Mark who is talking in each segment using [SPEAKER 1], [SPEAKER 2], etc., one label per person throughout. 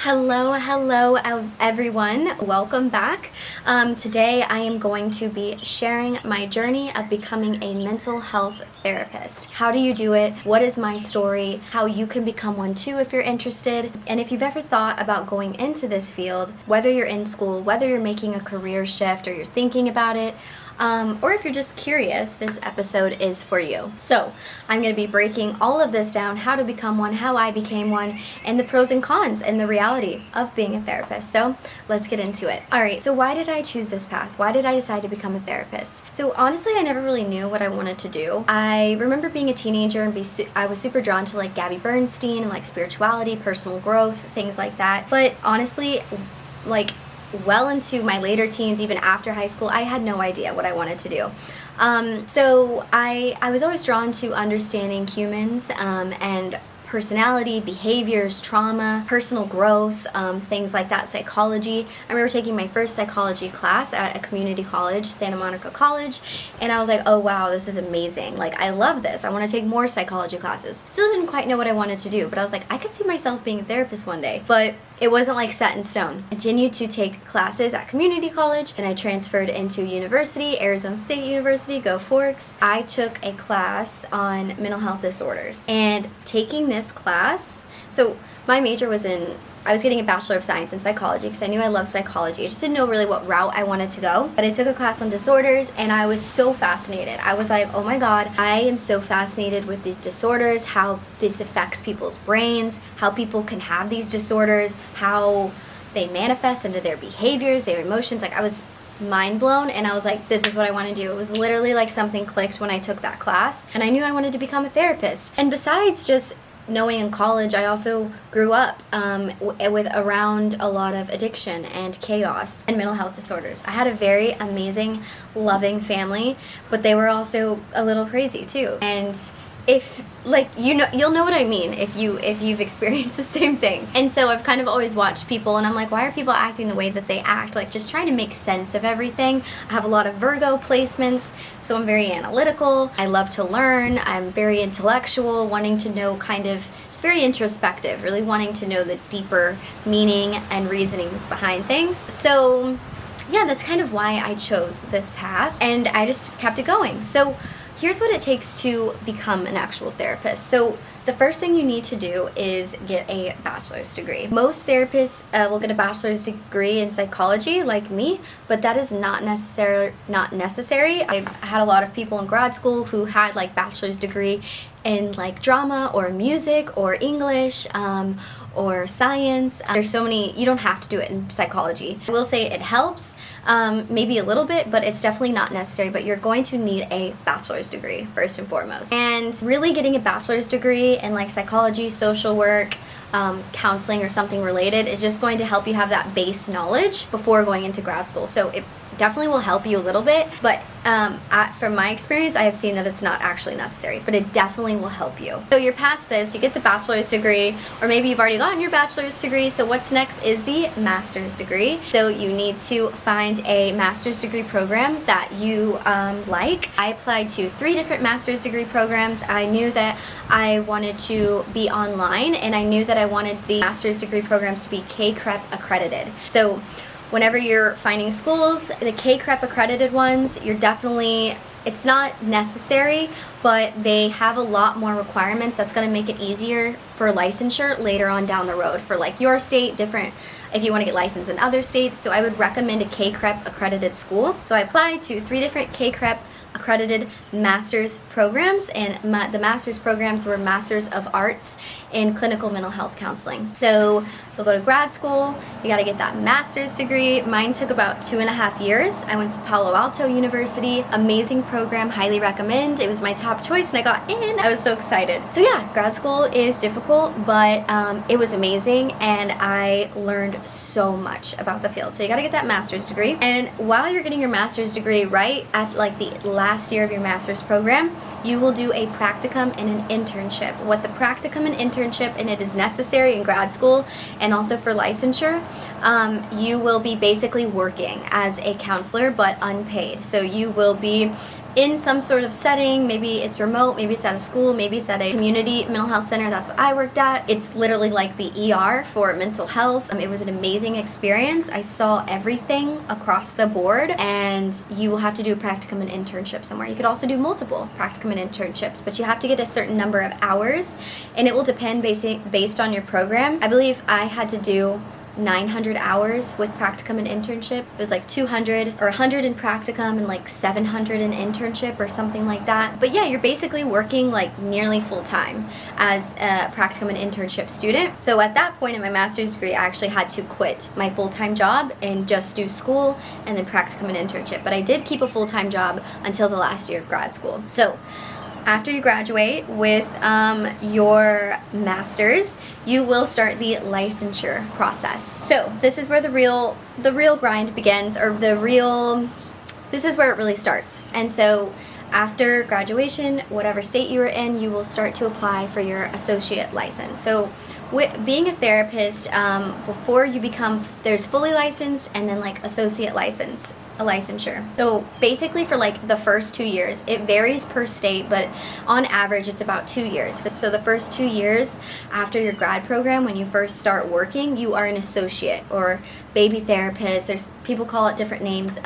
[SPEAKER 1] Hello, everyone. Welcome back. Today I am going to be sharing my journey of becoming a mental health therapist. How do you do it? What is my story? How you can become one too if you're interested. And if you've ever thought about going into this field, whether you're in school, whether you're making a career shift or you're thinking about it, or if you're just curious, this episode is for you. So I'm going to be breaking all of this down, how to become one, how I became one, and the pros and cons and the reality of being a therapist. So let's get into it. All right, so why did I choose this path? Why did I decide to become a therapist? So honestly, I never really knew what I wanted to do. I remember being a teenager and I was super drawn to like Gabby Bernstein and like spirituality, personal growth, things like that. But honestly, like well into my later teens, even after high school, I had no idea what I wanted to do. So I was always drawn to understanding humans and personality, behaviors, trauma, personal growth, things like that, psychology. I remember taking my first psychology class at a community college, Santa Monica College, and I was like, oh wow, this is amazing. Like, I love this. I want to take more psychology classes. Still didn't quite know what I wanted to do, but I was like, I could see myself being a therapist one day. But it wasn't like set in stone. I continued to take classes at community college, and I transferred into university, Arizona State University, go Forks. I took a class on mental health disorders, and taking this class, so my major was I was getting a Bachelor of Science in Psychology because I knew I loved psychology. I just didn't know really what route I wanted to go. But I took a class on disorders and I was so fascinated. I was like, oh my God, I am so fascinated with these disorders, how this affects people's brains, how people can have these disorders, how they manifest into their behaviors, their emotions. Like, I was mind blown, and I was like, this is what I want to do. It was literally like something clicked when I took that class, and I knew I wanted to become a therapist. And besides just knowing in college, I also grew up with around a lot of addiction and chaos and mental health disorders. I had a very amazing, loving family, but they were also a little crazy too. And if, like, you'll know what I mean if you've experienced the same thing. And so I've kind of always watched people, and I'm like, why are people acting the way that they act? Like, just trying to make sense of everything. I have a lot of Virgo placements, so I'm very analytical. I love to learn. I'm very intellectual, wanting to know, kind of just very introspective, really wanting to know the deeper meaning and reasonings behind things. So yeah, that's kind of why I chose this path, and I just kept it going. So here's what it takes to become an actual therapist. So the first thing you need to do is get a bachelor's degree. Most therapists will get a bachelor's degree in psychology, like me, but that is not necessary. I've had a lot of people in grad school who had like bachelor's degree in like drama or music or English or science. There's so many. You don't have to do it in psychology. I will say it helps, maybe a little bit, but it's definitely not necessary. But you're going to need a bachelor's degree first and foremost. And really getting a bachelor's degree in like psychology, social work, counseling, or something related is just going to help you have that base knowledge before going into grad school. So it definitely will help you a little bit, but from my experience, I have seen that it's not actually necessary, but it definitely will help you. So you're past this, you get the bachelor's degree, or maybe you've already gotten your bachelor's degree, so what's next is the master's degree. So you need to find a master's degree program that you like. I applied to 3 different master's degree programs. I knew that I wanted to be online, and I knew that I wanted the master's degree programs to be K-CREP accredited. So whenever you're finding schools, the K-CREP accredited ones, it's not necessary, but they have a lot more requirements. That's going to make it easier for licensure later on down the road for like your state, different if you want to get licensed in other states. So I would recommend a K-CREP accredited school. So I applied to 3 different K-CREP accredited master's programs, and the master's programs were Masters of Arts in Clinical Mental Health Counseling. So you'll go to grad school, you got to get that master's degree. Mine took about 2.5 years. I went to Palo Alto University, amazing program, highly recommend. It was my top choice and I got in. I was so excited. So yeah, grad school is difficult, but it was amazing, and I learned so much about the field. So you got to get that master's degree, and while you're getting your master's degree, right at like the last year of your master's program, you will do a practicum and an internship. What the practicum and internship, and it is necessary in grad school and also for licensure, you will be basically working as a counselor but unpaid. So you will be in some sort of setting. Maybe it's remote, maybe it's at a school, maybe it's at a community mental health center. That's what I worked at. It's literally like the ER for mental health. It was an amazing experience. I saw everything across the board, and you will have to do a practicum and internship somewhere. You could also do multiple practicum and internships, but you have to get a certain number of hours, and it will depend based on your program. I believe I had to do 900 hours with practicum and internship. It was like 200 or 100 in practicum and like 700 in internship or something like that. But yeah, you're basically working like nearly full time as a practicum and internship student. So at that point in my master's degree, I actually had to quit my full-time job and just do school and then practicum and internship. But I did keep a full-time job until the last year of grad school. So after you graduate with your master's, you will start the licensure process. So this is where the real grind begins, or this is where it really starts. And so after graduation, whatever state you were in, you will start to apply for your associate license. So being a therapist, before you become, there's fully licensed and then like associate licensed, a licensure. So basically for like the first 2 years, it varies per state, but on average it's about 2 years. So the first 2 years after your grad program, when you first start working, you are an associate or baby therapist. There's people call it different names,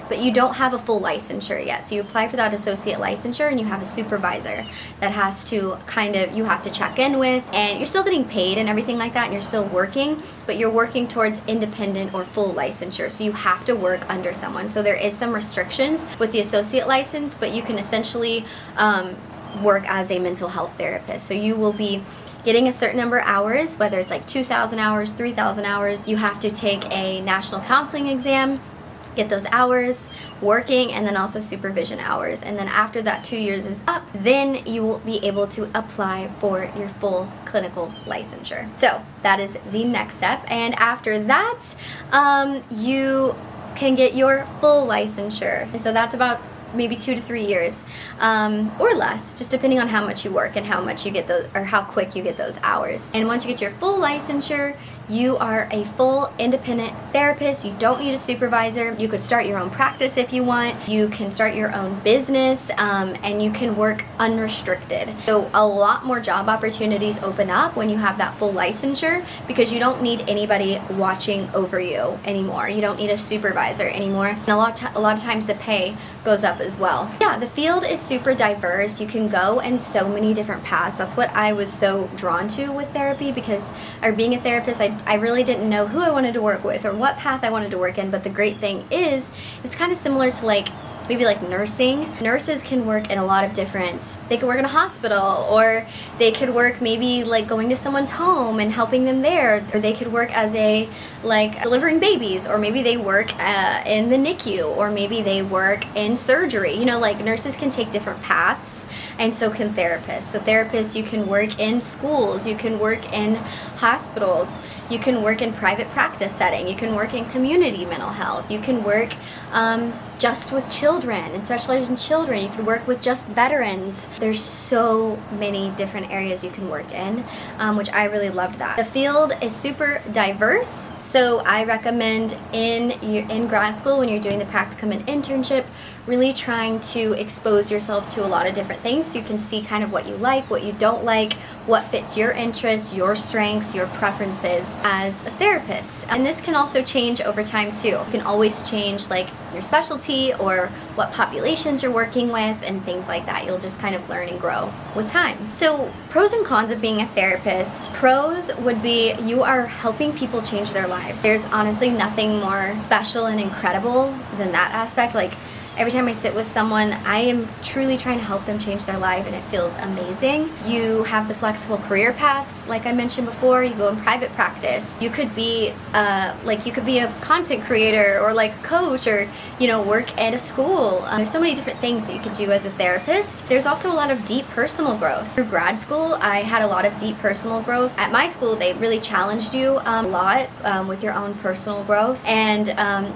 [SPEAKER 1] but you don't have a full licensure yet. So you apply for that associate licensure and you have a supervisor that has to you have to check in with, and you're still getting paid and everything like that, and you're still working, but you're working towards independent or full licensure. So you have to work under someone. So there is some restrictions with the associate license, but you can essentially work as a mental health therapist. So you will be getting a certain number of hours, whether it's like 2,000 hours, 3,000 hours. You have to take a national counseling exam, get those hours, working, and then also supervision hours. And then after that 2 years is up, then you will be able to apply for your full clinical licensure. So that is the next step. And after that, you can get your full licensure. And so that's about maybe 2 to 3 years, or less, just depending on how much you work and how much you get those, or how quick you get those hours. And once you get your full licensure, you are a full independent therapist. You don't need a supervisor. You could start your own practice if you want. You can start your own business, and you can work unrestricted. So a lot more job opportunities open up when you have that full licensure, because you don't need anybody watching over you anymore. You don't need a supervisor anymore. And a lot of times the pay goes up as well. Yeah, the field is super diverse. You can go in so many different paths. That's what I was so drawn to with therapy, or being a therapist, I really didn't know who I wanted to work with or what path I wanted to work in. But the great thing is, it's kind of similar to maybe like nursing. Nurses can work in a lot of different, they could work in a hospital, or they could work maybe like going to someone's home and helping them there, or they could work as delivering babies, or maybe they work in the NICU, or maybe they work in surgery. Nurses can take different paths, and so can therapists. So therapists, you can work in schools, you can work in hospitals, you can work in private practice setting, you can work in community mental health, you can work just with children and specialize in children, you can work with just veterans. There's so many different areas you can work in, which I really loved that. The field is super diverse, so I recommend in grad school, when you're doing the practicum and internship, really trying to expose yourself to a lot of different things so you can see kind of what you like, what you don't like, what fits your interests, your strengths, your preferences as a therapist. And this can also change over time too. You can always change your specialty or what populations you're working with and things like that. You'll just kind of learn and grow with time. So pros and cons of being a therapist. Pros would be you are helping people change their lives. There's honestly nothing more special and incredible than that aspect. Every time I sit with someone, I am truly trying to help them change their life, and it feels amazing. You have the flexible career paths, like I mentioned before. You go in private practice. You could be a content creator, or coach, or work at a school. There's so many different things that you could do as a therapist. There's also a lot of deep personal growth. Through grad school, I had a lot of deep personal growth. At my school, they really challenged you a lot with your own personal growth. And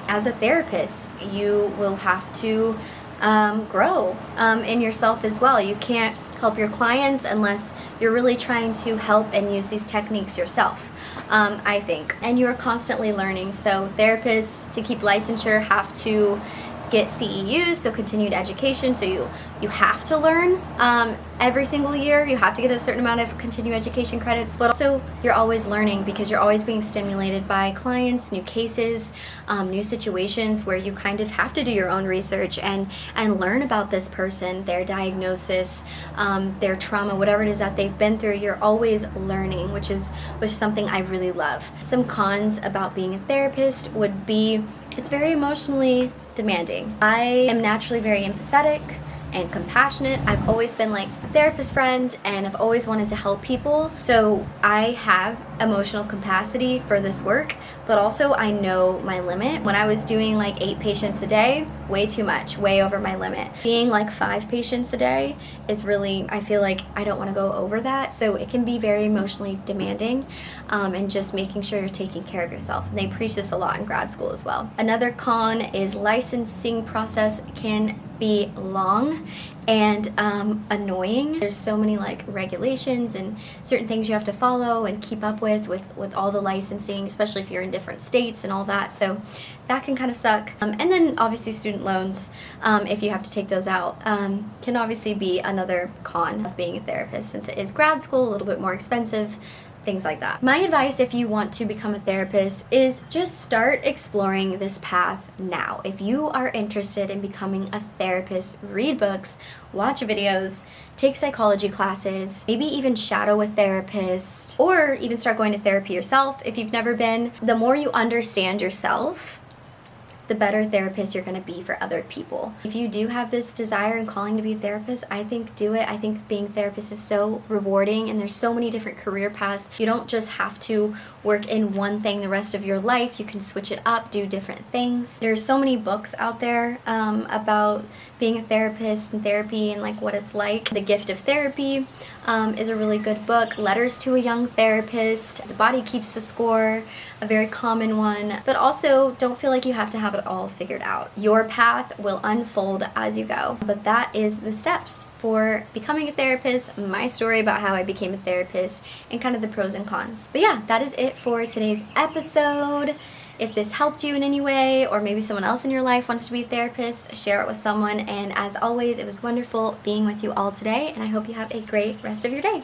[SPEAKER 1] as a therapist, you will have to grow in yourself as well. You can't help your clients unless you're really trying to help and use these techniques yourself, I think. And you're constantly learning. So therapists, to keep licensure, have to get CEUs, so continued education, so you have to learn every single year. You have to get a certain amount of continued education credits, but also you're always learning because you're always being stimulated by clients, new cases, new situations where you kind of have to do your own research and learn about this person, their diagnosis, their trauma, whatever it is that they've been through. You're always learning, which is something I really love. Some cons about being a therapist would be it's very emotionally demanding. I am naturally very empathetic and compassionate. I've always been like a therapist friend and I've always wanted to help people. So I have emotional capacity for this work, but also I know my limit. When I was doing like 8 patients a day, way too much, way over my limit. Being like 5 patients a day is really, I feel like I don't want to go over that. So it can be very emotionally demanding, and just making sure you're taking care of yourself. And they preach this a lot in grad school as well. Another con is licensing process can be long and annoying. There's so many like regulations and certain things you have to follow and keep up with all the licensing, especially if you're in different states and all that. So that can kind of suck. And then obviously student loans, if you have to take those out, can obviously be another con of being a therapist, since it is grad school, a little bit more expensive, things like that. My advice if you want to become a therapist is just start exploring this path now. If you are interested in becoming a therapist, read books, watch videos, take psychology classes, maybe even shadow a therapist, or even start going to therapy yourself if you've never been. The more you understand yourself, the better therapist you're going to be for other people. If you do have this desire and calling to be a therapist, I think do it. I think being a therapist is so rewarding, and there's so many different career paths. You don't just have to work in one thing the rest of your life. You can switch it up, do different things. There's so many books out there about being a therapist and therapy and like what it's like. The Gift of Therapy is a really good book. Letters to a Young Therapist, The Body Keeps the Score, a very common one. But also don't feel like you have to have it all figured out. Your path will unfold as you go. But that is the steps for becoming a therapist, my story about how I became a therapist, and kind of the pros and cons. But yeah, that is it for today's episode. If this helped you in any way, or maybe someone else in your life wants to be a therapist, share it with someone. And as always, it was wonderful being with you all today, and I hope you have a great rest of your day.